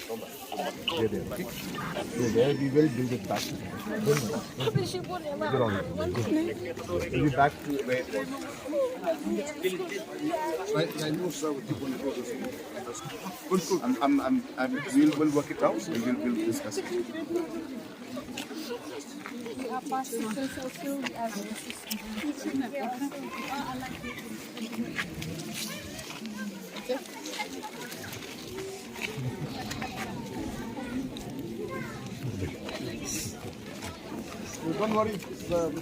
They're there, okay? They're there, we will build it back together. Get on it. We'll be back to where it was. I know, sir, with people in the we'll work it out and we'll discuss it. We are participants also, we are teaching them. Don't worry.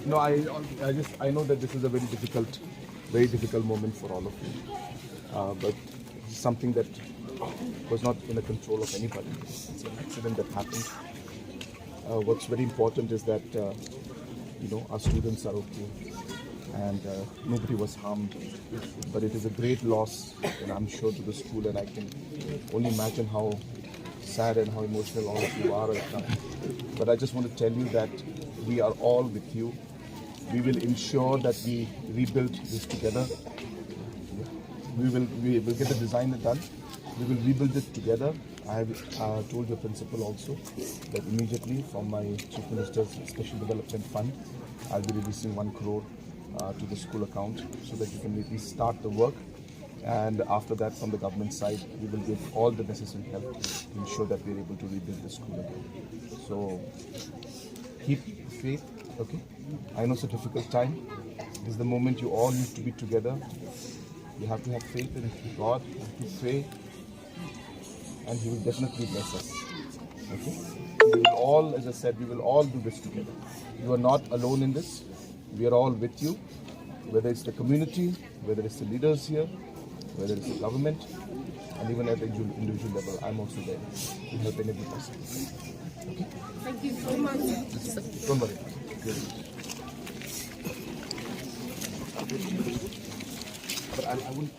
No, I know that this is a very difficult moment for all of you. But it's something that was not in the control of anybody. It's an accident that happened. What's very important is that our students are okay and nobody was harmed. But it is a great loss, and I'm sure, to the school, and I can only imagine how sad and how emotional all of you are right now. But I just want to tell you that we are all with you. We will ensure that we rebuild this together. We will get the design done. We will rebuild it together. I have told your principal also that immediately from my Chief Minister's Special Development Fund, I'll be releasing 1 crore to the school account so that you can at least start the work. And after that, from the government side, we will give all the necessary help to ensure that we're able to rebuild the school again. So keep faith, okay? I know it's a difficult time. This is the moment you all need to be together. You have to have faith in God, you have to pray, and He will definitely bless us. Okay? We will all, as I said, we will all do this together. You are not alone in this. We are all with you, whether it's the community, whether it's the leaders here, whether it's the government, and even at the individual level, I'm also there to help any person. Okay? Thank you so much. Don't worry. But I wouldn't